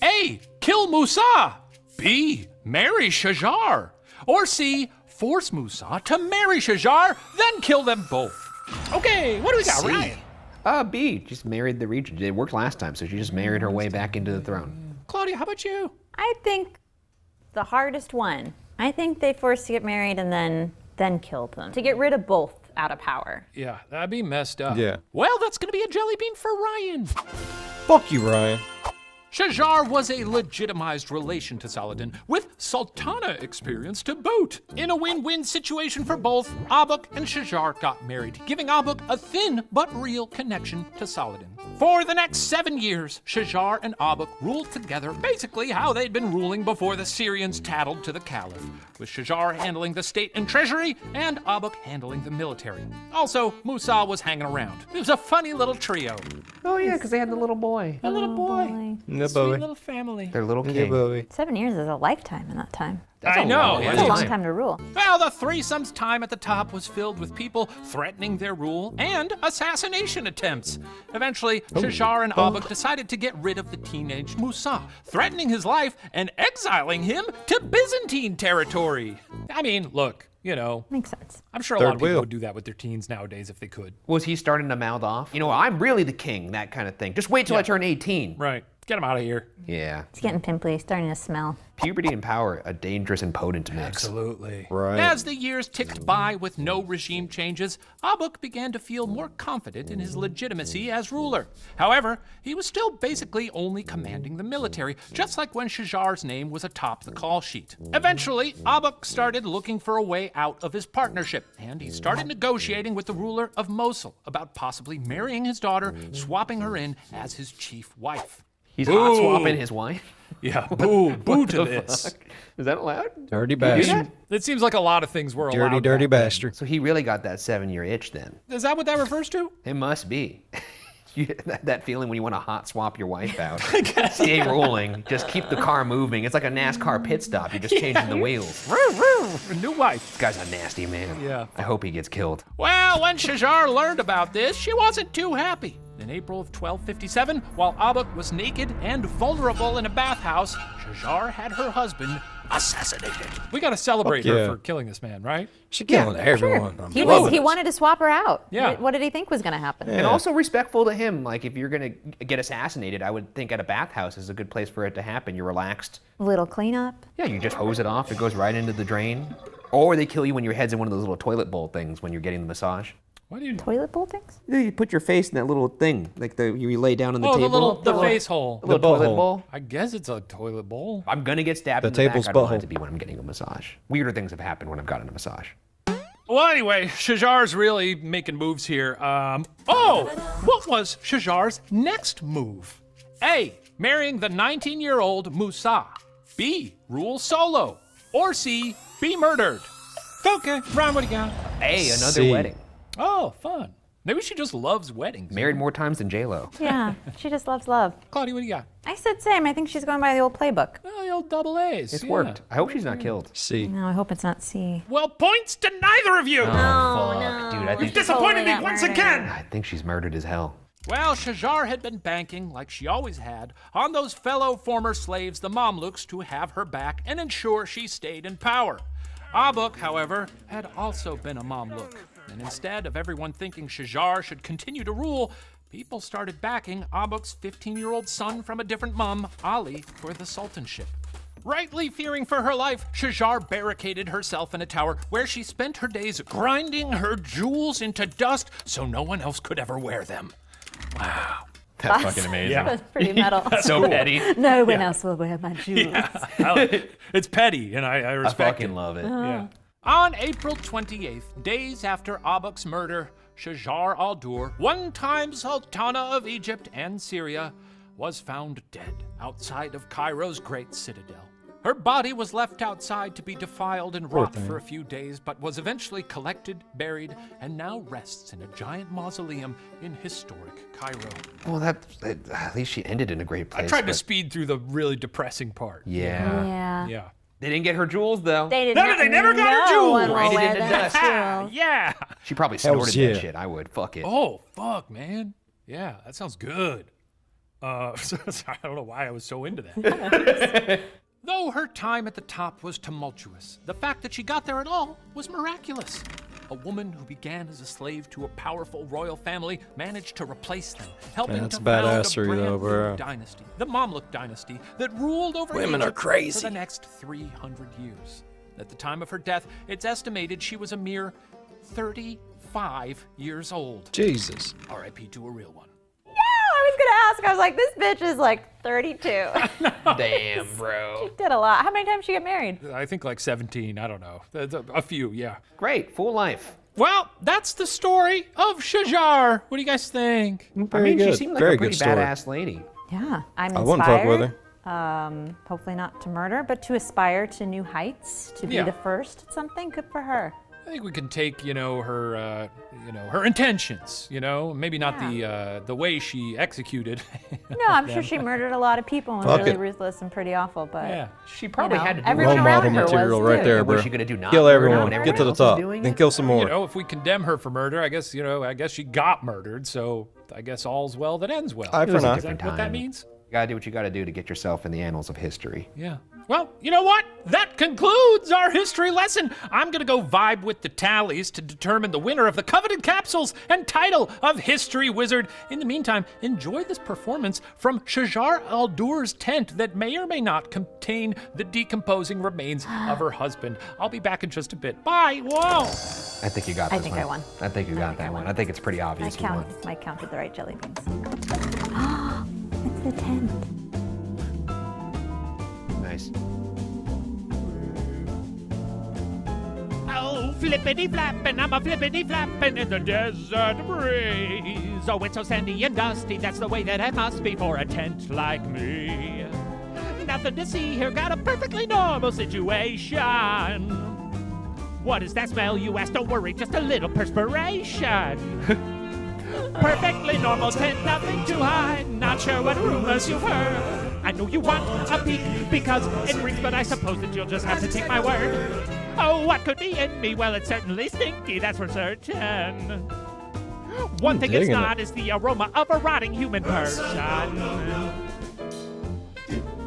B: A. Kill Musa. B. Marry Shajar. Or C. Force Musa to marry Shajar, then kill them both. Okay, what do we got,
C: C.
B: Ryan?
C: B, just married the regent. It worked last time, so she just married her way back into the throne.
B: Claudia, how about you?
E: I think the hardest one. I think they forced to get married and then killed them to get rid of both out of power.
B: Yeah, that'd be messed up.
A: Yeah.
B: Well, that's gonna be a jelly bean for Ryan.
A: Fuck you, Ryan.
B: Shajar was a legitimized relation to Saladin, with sultana experience to boot. In a win-win situation for both, Abuk and Shajar got married, giving Abuk a thin but real connection to Saladin. For the next 7 years, Shajar and Abuk ruled together basically how they'd been ruling before the Syrians tattled to the Caliph, with Shajar handling the state and treasury and Abuk handling the military. Also, Musa was hanging around. It was a funny little trio.
C: Oh yeah, because they had the little boy.
B: A little boy.
A: No
B: Sweet
A: boy.
B: little family.
C: Their little
A: Yeah,
C: king.
A: boy.
E: 7 years is a lifetime in that time.
C: That's
B: I
C: a
B: know,
C: long
B: yeah.
E: That's a long
C: time.
E: time to rule.
B: Well, the threesome's time at the top was filled with people threatening their rule and assassination attempts. Eventually, Shajar and Abuk decided to get rid of the teenage Musa, threatening his life and exiling him to Byzantine territory. I mean, look, you know,
E: Makes sense.
B: I'm sure a lot
A: Third
B: of people
A: wheel.
B: would do that with their teens nowadays if they could.
C: Was he starting to mouth off? You know, I'm really the king, that kind of thing. Just wait till I turn 18.
B: Right. Get him out of here.
C: Yeah.
E: It's getting pimply, starting to smell.
C: Puberty and power, a dangerous and potent mix.
B: Absolutely.
A: Right.
B: As the years ticked by with no regime changes, Abuk began to feel more confident in his legitimacy as ruler. However, he was still basically only commanding the military, just like when Shajar's name was atop the call sheet. Eventually, Abuk started looking for a way out of his partnership, and he started negotiating with the ruler of Mosul about possibly marrying his daughter, swapping her in as his chief wife.
C: He's hot swapping his wife.
B: Yeah, boo to this.
C: Is that allowed?
A: Dirty
C: Do
A: bastard.
C: that?
B: It seems like a lot of things were allowed.
A: Dirty
B: back then.
A: bastard.
C: So he really got that 7-year itch then.
B: Is that what that refers to?
C: It must be. That feeling when you want to hot swap your wife out. Stay rolling. Just keep the car moving. It's like a NASCAR pit stop. You're just changing the wheels.
B: A new wife.
C: This guy's a nasty man.
B: Yeah.
C: I hope he gets killed.
B: Well, when Shajar learned about this, she wasn't too happy. In April of 1257, while Abuk was naked and vulnerable in a bathhouse, Shajar had her husband assassinated. We gotta celebrate
A: Fuck
B: her
A: yeah.
B: for killing this man, right?
A: She killing everyone. I'm
E: He
A: loving it.
E: wanted to swap her out.
B: Yeah.
E: What did he think was going to happen?
C: And also respectful to him. Like, if you're going to get assassinated, I would think at a bathhouse is a good place for it to happen. You're relaxed.
E: Little cleanup.
C: Yeah, you just hose it off. It goes right into the drain. Or they kill you when your head's in one of those little toilet bowl things when you're getting the massage.
B: What do you?
E: Toilet bowl things?
C: You put your face in that little thing, like you lay down on the
B: Oh,
C: table.
B: the face hole.
C: little
A: The
C: toilet
A: butthole.
C: bowl.
B: I guess it's a toilet bowl.
C: I'm gonna get stabbed
A: The
C: in the back.
A: table's
C: I don't want it
A: butthole.
C: to be when I'm getting a massage. Weirder things have happened when I've gotten a massage.
B: Well, anyway, Shajar's really making moves here. What was Shajar's next move? A. Marrying the 19-year-old Musa. B. Rule solo. Or C. Be murdered. Okay, Brian, what do you got?
C: Hey, another
A: C.
C: wedding.
B: Oh, fun. Maybe she just loves weddings.
C: Married more times than J-Lo.
E: Yeah, she just loves love.
B: Claudia, what do you got?
E: I said same. I think she's going by the old playbook.
B: Oh, the old double A's.
C: It's
B: yeah.
C: worked. I hope she's not killed.
A: See.
E: No, I hope it's not C.
B: Well, points to neither of you.
C: Oh, fuck, dude. I think
B: Disappointed me
E: got
B: once
E: murdered.
B: again.
C: I think she's murdered as hell.
B: Well, Shajar had been banking, like she always had, on those fellow former slaves, the Mamluks, to have her back and ensure she stayed in power. Abuk, however, had also been a Mamluk, and instead of everyone thinking Shajar should continue to rule, people started backing Abuk's 15-year-old son from a different mum, Ali, for the sultanship. Rightly fearing for her life, Shajar barricaded herself in a tower where she spent her days grinding her jewels into dust so no one else could ever wear them. Wow.
C: That's fucking amazing.
E: That's pretty metal.
C: So petty.
E: No one else will wear my jewels.
B: It's petty, and I
C: I
B: respect
C: fucking
B: it.
C: love it.
B: Yeah. On April 28th, days after Abuk's murder, Shajar al-Dur, one-time Sultana of Egypt and Syria, was found dead outside of Cairo's great citadel. Her body was left outside to be defiled and rot for a few days, but was eventually collected, buried, and now rests in a giant mausoleum in historic Cairo.
C: Well, at least she ended in a great place.
B: I tried to
C: but-
B: speed through the really depressing part.
C: Yeah.
E: Yeah.
B: Yeah.
C: They didn't get her jewels, though.
E: They did
B: No,
E: not,
B: they never got her
E: no
B: jewels.
E: one will
C: Right
E: wear
C: into
E: that
C: dust.
E: jewel.
B: Yeah.
C: She probably
A: Hells
C: snorted
A: yeah.
C: that shit. I would. Fuck it.
B: Oh, fuck, man. Yeah, that sounds good. I don't know why I was so into that. Though her time at the top was tumultuous, the fact that she got there at all was miraculous. A woman who began as a slave to a powerful royal family managed to replace them, helping
A: That's
B: to found a
A: badassery,
B: brand
A: though,
B: new
A: bro.
B: dynasty, the Mamluk dynasty, that ruled over
A: Women are
B: Egypt
A: crazy.
B: for the next 300 years. At the time of her death, it's estimated she was a mere 35 years old.
A: Jesus.
B: R.I.P. to a real one.
E: I was going to ask. I was like, this bitch is like 32.
C: Damn, bro.
E: She did a lot. How many times did she get married?
B: I think like 17. I don't know. A few, yeah.
C: Great, full life.
B: Well, that's the story of Shajar. What do you guys think?
A: Very
C: She
A: good.
C: seemed like
A: Very
C: a pretty
A: good story.
C: badass lady.
E: Yeah, I'm inspired.
A: I wouldn't fuck with her.
E: Hopefully not to murder, but to aspire to new heights, to be
B: Yeah.
E: the first at something. Good for her.
B: I think we can take, her, her intentions. Maybe not the way she executed.
E: No, I'm sure she murdered a lot of people and was
A: Fuck
E: really
A: it.
E: ruthless and pretty awful, but
B: Yeah.
C: She probably had to do
E: everyone
A: Role
E: around
A: model
E: her
A: material
E: was
A: right
E: too.
A: there,
C: What
A: bro.
C: was she gonna do? Not
A: Kill
C: murder
A: everyone.
C: when
A: Get
C: everyone
A: to the
C: else was
A: top.
C: doing
A: Then
C: it?
A: kill some more.
B: If we condemn her for murder, I guess, I guess she got murdered. So I guess all's well that ends well.
A: Eye for
C: was a
A: an eye.
B: Is that what that means?
C: You gotta do what you gotta do to get yourself in the annals of history.
B: Yeah. Well, you know what? That concludes our history lesson. I'm going to go vibe with the tallies to determine the winner of the coveted capsules and title of History Wizard. In the meantime, enjoy this performance from Shajar al-Durr's tent that may or may not contain the decomposing remains of her husband. I'll be back in just a bit. Bye. Whoa.
C: I think you got this
E: I think
C: one.
E: I won.
C: I think you got that one. I think it's pretty
E: I
C: obvious you won.
E: counted the right jelly beans. It's the tent.
C: Nice.
B: Oh, flippity flappin', I'm a flippity flappin' in the desert breeze. Oh, it's so sandy and dusty, that's the way that it must be for a tent like me. Nothing to see here, got a perfectly normal situation. What is that smell, you ask? Don't worry, just a little perspiration. Perfectly normal tent, nothing to hide. Not sure what rumors you've heard. I know you want a peek because it reeks, but I suppose that you'll just have to take my word. Oh, what could be in me? Well, it's certainly stinky, that's for certain. One thing it's
A: digging
B: not is the aroma of a rotting human person.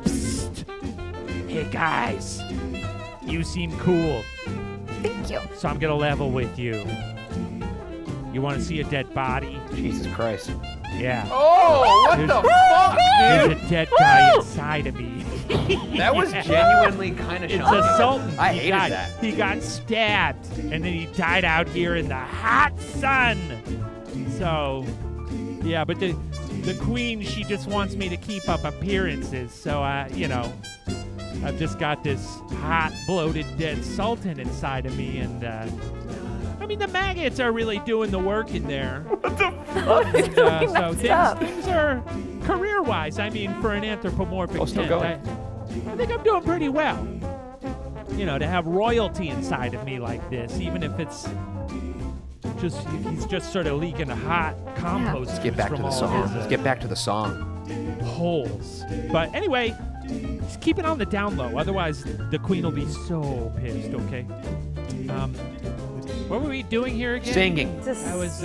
B: Psst. Hey guys, you seem cool,
E: Thank you.
B: so I'm gonna level with you. You want to see a dead body?
C: Jesus Christ.
B: Yeah.
C: Oh, what the fuck,
B: There's a dead guy inside of me.
C: That was genuinely kind of
B: It's
C: shocking.
B: a Sultan.
C: I
B: He
C: hated
B: got-
C: that.
B: He got stabbed, and then he died out here in the hot sun. So, yeah, but the queen, she just wants me to keep up appearances. So, I've just got this hot, bloated, dead sultan inside of me, and I mean, the maggots are really doing the work in there. What the fuck? So things are career-wise. I mean, for an anthropomorphic
C: still
B: tent,
C: going.
B: I think I'm doing pretty well. To have royalty inside of me like this, even if it's just if he's just sort of leaking a hot compost.
C: Let's get back to
B: from
C: the
B: all
C: song.
B: his,
C: Let's get back to the song.
B: holes. But anyway, just keep it on the down low. Otherwise, the queen will be so pissed. Okay. What were we doing here again?
C: Singing.
B: I was.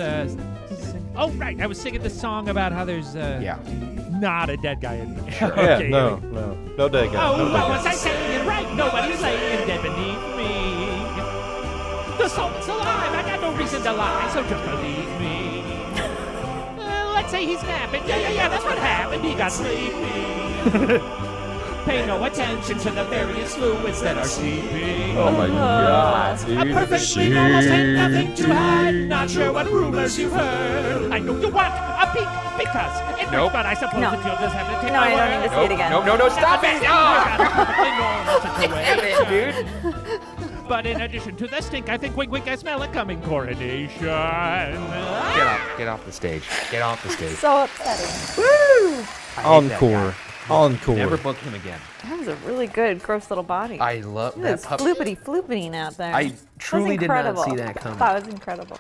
B: Oh right, I was singing the song about how there's
C: Yeah.
B: not a dead guy in there.
A: Yeah,
B: Okay,
A: no dead guy.
B: Oh,
A: No dead
B: what was
A: guy.
B: I saying? Right, nobody's laying dead beneath me. The Sultan's alive, I got no reason to lie, so just believe me. Let's say he's napping, yeah, that's what happened, he got sleepy. Pay no attention to the various fluids that are seeping.
A: Oh my god,
B: A
A: dude.
B: perfectly normal tent, nothing to hide. Not sure what rumors you've heard. I know you want a peek because it
C: Nope.
B: but I suppose
E: No.
B: that you'll just have to take
E: No,
B: my
E: I don't
B: word.
E: need to see it again.
C: No, stop it!
B: Perfectly normal situation. But in addition to the stink, I think wink, I smell a coming coronation.
C: Get off the stage. Get off the stage.
E: So upsetting.
C: I hate that guy.
A: Encore.
C: Never book him again.
E: That was a really good, gross little body.
C: I love
E: It
C: that
E: was
C: pup.
E: floopity out there.
C: I
E: That was
C: truly did not
E: incredible.
C: see that coming.
E: That was incredible.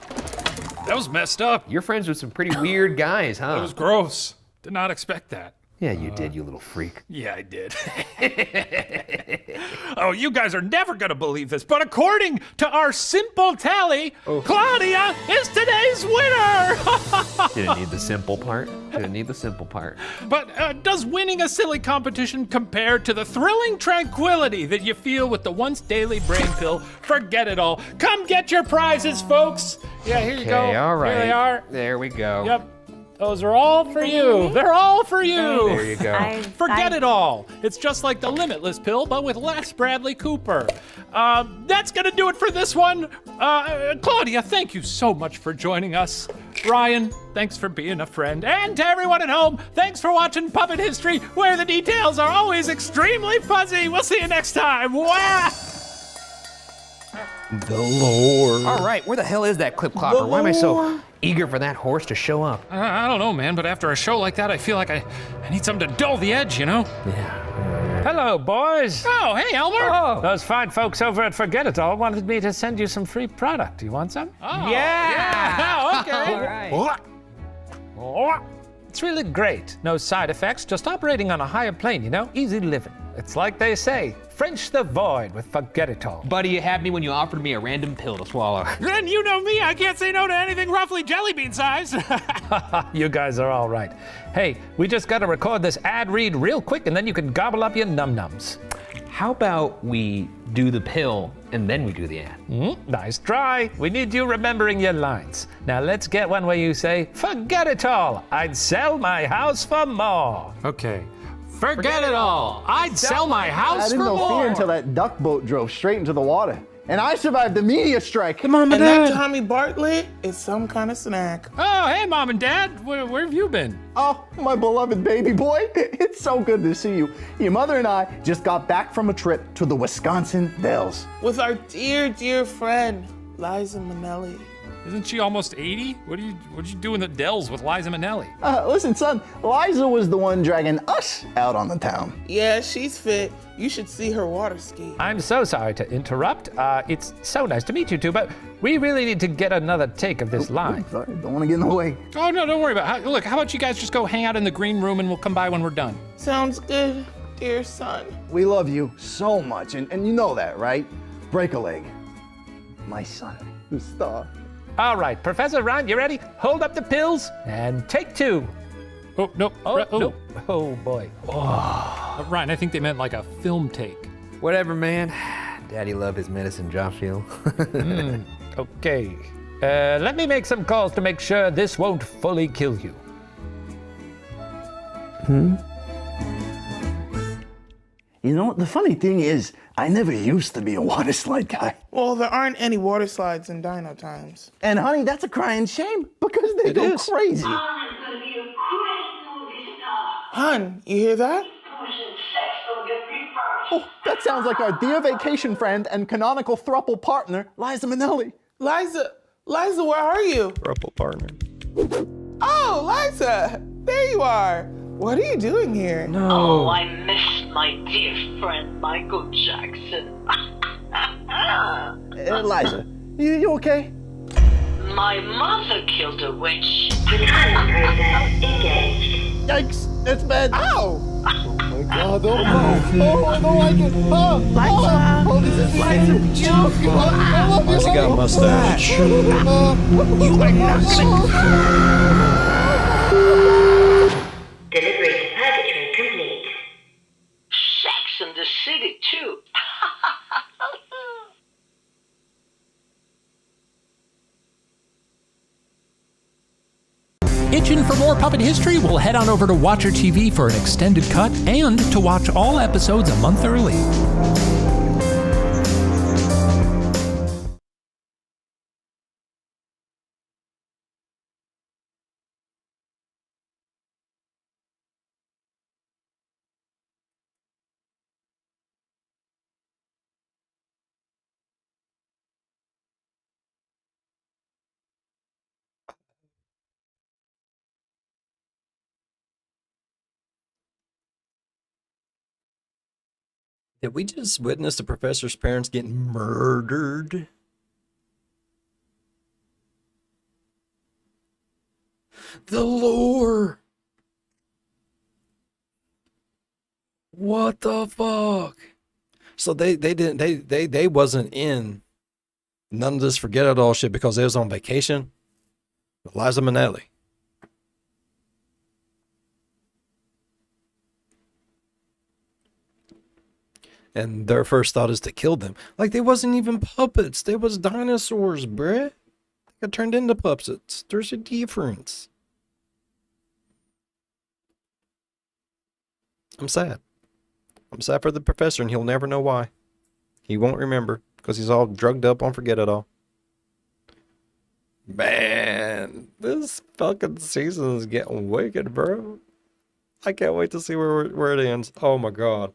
B: That was messed up.
C: You're friends with some pretty weird guys, huh?
B: That was gross. Did not expect that.
C: Yeah, you did, you little freak.
B: Yeah, I did. Oh, you guys are never going to believe this, but according to our simple tally, Claudia is today's winner!
C: Didn't need the simple part. Didn't need the simple part.
B: But does winning a silly competition compare to the thrilling tranquility that you feel with the once daily brain pill? Forget it all. Come get your prizes, folks. Yeah, here you go.
C: Okay, all right.
B: Here they are.
C: There we go.
B: Yep. Those are all for you. They're all for you.
C: There you go.
B: Forget it all. It's just like the Limitless pill, but with less Bradley Cooper. That's gonna do it for this one. Claudia, thank you so much for joining us. Ryan, thanks for being a friend. And to everyone at home, thanks for watching Puppet History, where the details are always extremely fuzzy. We'll see you next time. Wow.
A: The Lord.
C: All right, where the hell is that clip clopper? Why am I so eager for that horse to show up?
B: I don't know, man, but after a show like that, I feel like I need something to dull the edge, you know?
C: Yeah.
F: Hello, boys.
B: Oh, hey, Elmer.
F: Oh, those fine folks over at Forget It All wanted me to send you some free product. Do you want some?
B: Oh,
F: Yeah.
B: okay.
C: All right.
F: It's really great. No side effects, just operating on a higher plane, you know? Easy living. It's like they say, French the void with Forget It All.
C: Buddy, you had me when you offered me a random pill to swallow.
B: Then you know me, I can't say no to anything roughly jelly bean size.
F: You guys are all right. Hey, we just gotta record this ad read real quick and then you can gobble up your num-nums.
C: How about we do the pill and then we do the ad?
F: Nice try. We need you remembering your lines. Now let's get one where you say, Forget it all. I'd sell my house for more.
B: Okay. Forget it all. I'd sell my
G: I
B: house
G: didn't
B: for
G: know fear
B: more.
G: until that duck boat drove straight into the water. And I survived the meteor strike.
A: Come on,
H: And that
A: Madej.
H: Tommy Bartlett is some kind of snack.
B: Oh, hey, Mom and Dad. Where have you been?
G: Oh, my beloved baby boy. It's so good to see you. Your mother and I just got back from a trip to the Wisconsin Dells.
H: With our dear, dear friend, Liza Minnelli.
B: Isn't she almost 80? What'd you do in the Dells with Liza Minnelli?
G: Listen, son, Liza was the one dragging us out on the town.
H: Yeah, she's fit. You should see her water ski.
F: I'm so sorry to interrupt. It's so nice to meet you two, but we really need to get another take of this line.
G: Sorry, don't want to get in the way.
B: Oh, no, don't worry about it. Look, how about you guys just go hang out in the green room and we'll come by when we're done.
H: Sounds good, dear son.
G: We love you so much, and you know that, right? Break a leg. My son, the star.
F: All right, Professor Ryan, you ready? Hold up the pills and take two.
B: Oh, no.
F: No. Oh, boy.
B: Ryan, I think they meant like a film take.
C: Whatever, man. Daddy loved his medicine, Joshua.
F: Okay. Let me make some calls to make sure this won't fully kill you.
G: You know, the funny thing is, I never used to be a water slide guy.
H: Well, there aren't any water slides in Dino Times.
G: And honey, that's a crying shame because they go
A: is.
G: crazy.
H: Hun, you hear that?
G: Oh, that sounds like our dear vacation friend and canonical thruple partner, Liza Minnelli.
H: Liza, where are you?
A: Rouple partner.
H: Oh, Liza, there you are. What are you doing here?
I: Oh, I miss my dear friend Michael Jackson.
G: Liza, you okay?
I: My mother killed a witch.
G: Yikes, that's bad.
H: Ow!
G: Oh my god, oh no. Oh, I don't like it. Oh, Liza! Oh, this is Liza. I love you.
A: Why's he got a mustache?
I: Delivery to purgatory complete. Sex in the city, too.
B: Itching for more Puppet History? Well, head on over to Watcher TV for an extended cut and to watch all episodes a month early.
A: Did we just witness the professor's parents getting murdered? The lore. What the fuck? So they wasn't in none of this forget it all shit because they was on vacation. Liza Minnelli. And their first thought is to kill them. Like they wasn't even puppets. They was dinosaurs, bruh. They got turned into puppets. There's a difference. I'm sad. I'm sad for the professor, and he'll never know why. He won't remember because he's all drugged up on Forget It All. Man, this fucking season is getting wicked, bro. I can't wait to see where it ends. Oh my god.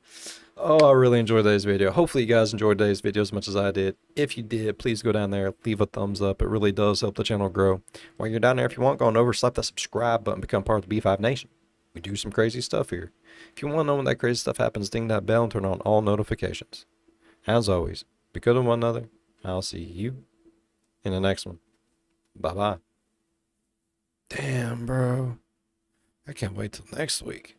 A: Oh, I really enjoyed today's video. Hopefully you guys enjoyed today's video as much as I did. If you did, please go down there, leave a thumbs up. It really does help the channel grow. While you're down there, if you want, go on over, slap that subscribe button, become part of the B5 Nation. We do some crazy stuff here. If you want to know when that crazy stuff happens, ding that bell and turn on all notifications. As always, be good to one another. I'll see you in the next one. Bye-bye. Damn, bro. I can't wait till next week.